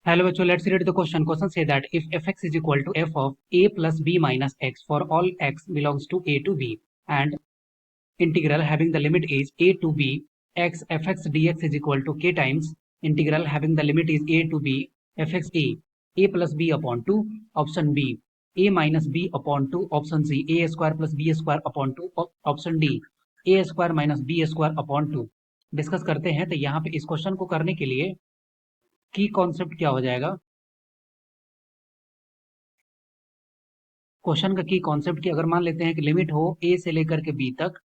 Hello, bachcho, let's read the question. Question say that if fx is equal to f of a plus b minus x for all x belongs to a to b and integral having the limit is a to b x fx dx is equal to k times integral having the limit is a to b fx a plus b upon 2 option b a minus b upon 2 option c a square plus b square upon 2 option d a square minus b square upon 2 discuss करते हैं। तो यहाँ पे इस question को करने के लिए की कॉन्सेप्ट क्या हो जाएगा। क्वेश्चन का की कॉन्सेप्ट की अगर मान लेते हैं कि लिमिट हो ए से लेकर के बी तक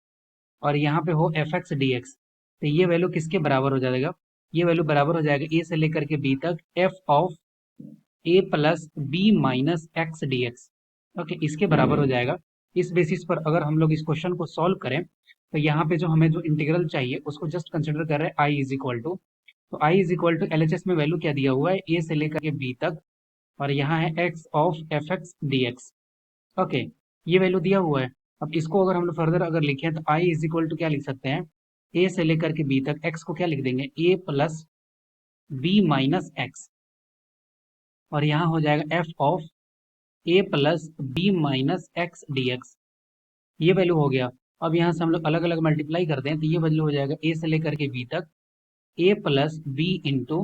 और यहाँ पे हो एफ एक्स डी एक्स, तो ये वैल्यू किसके बराबर हो जाएगा। ये वैल्यू बराबर हो जाएगा ए से लेकर के बी तक F of A plus B minus X D X. Okay, इसके बराबर हो जाएगा। इस बेसिस पर अगर हम लोग इस क्वेश्चन को सॉल्व करें तो यहाँ पे जो हमें जो इंटीग्रल चाहिए उसको जस्ट कंसिडर कर रहे हैं आई इज इक्वल टू, तो I is equal to L H S में वैल्यू क्या दिया हुआ है ए से लेकर के बी तक और यहाँ है x of F X D X. Okay, ये वैल्यू दिया हुआ है। अब इसको अगर हम लोग फर्दर अगर लिखें तो आई इज इक्वल टू क्या लिख सकते हैं, ए से लेकर के बी तक एक्स को क्या लिख देंगे A plus B minus X और यहाँ हो जाएगा F of A plus B minus X D X. ये वैल्यू हो गया। अब यहाँ से हम लोग अलग अलग मल्टीप्लाई करते हैं तो ये वैल्यू हो जाएगा ए से लेकर के बी तक A plus B into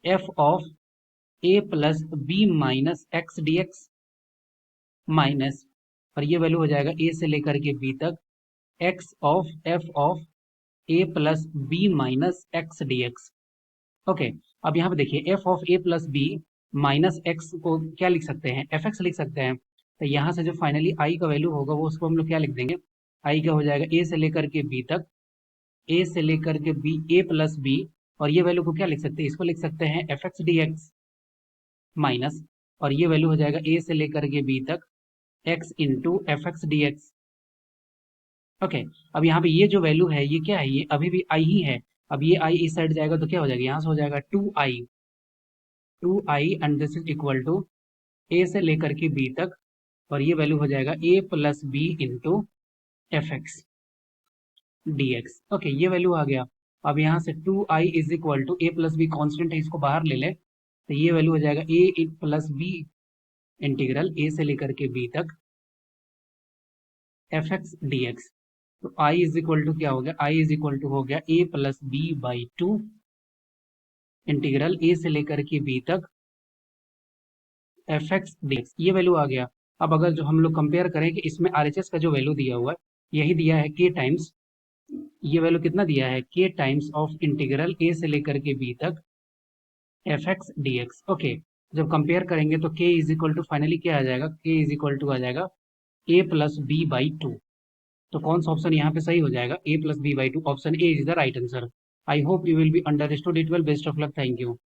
F of A plus B minus X D X minus और ये वैल्यू हो जाएगा ए से लेकर के बी तक X of F of A plus B minus X D X. Okay, अब यहाँ पे देखिए F of A plus B minus X को क्या लिख सकते हैं एफ एक्स लिख सकते हैं। तो यहाँ से जो फाइनली आई का वैल्यू होगा वो उसको हम लोग क्या लिख देंगे, आई का हो जाएगा ए से लेकर के बी तक ए से लेकर के बी ए प्लस बी और ये वैल्यू को क्या लिख सकते हैं, इसको लिख सकते हैं F X D X minus और ये वैल्यू हो जाएगा ए से लेकर के बी तक x into F X D X. Okay, अब यहाँ पे ये जो वैल्यू है ये क्या है, ये अभी भी आई ही है। अब ये आई इस साइड जाएगा तो क्या हो जाएगा, यहाँ से हो जाएगा two I and this is equal to A से लेकर के बी तक और ये वैल्यू हो जाएगा A plus B into F X D X. Okay, ये वैल्यू आ गया। अब यहाँ से two I is equal to A plus B constant है, इसको बाहर ले ले तो ये वैल्यू हो जाएगा A plus B integral A से लेकर के बी तक एफ एक्स डी एक्स। तो आई इज इक्वल टू क्या हो गया, आई इज इक्वल टू हो गया A plus B by two integral A से लेकर के बी तक एफ एक्स डी एक्स। ये वैल्यू आ गया। अब अगर जो हम लोग कंपेयर करें कि इसमें आर एच एस का जो वैल्यू दिया हुआ है यही दिया है के टाइम्स, ये वैल्यू कितना दिया है के टाइम्स ऑफ इंटीग्रल ए से लेकर के बी तक F X D X. Okay, जब कंपेयर करेंगे तो के इज इक्वल टू फाइनली क्या आ जाएगा, के इज इक्वल टू आ जाएगा A plus B by two. तो कौन सा ऑप्शन यहाँ पे सही हो जाएगा, A plus B by two, option A is the right answer. I hope you will be understood it well. Best of luck, thank you.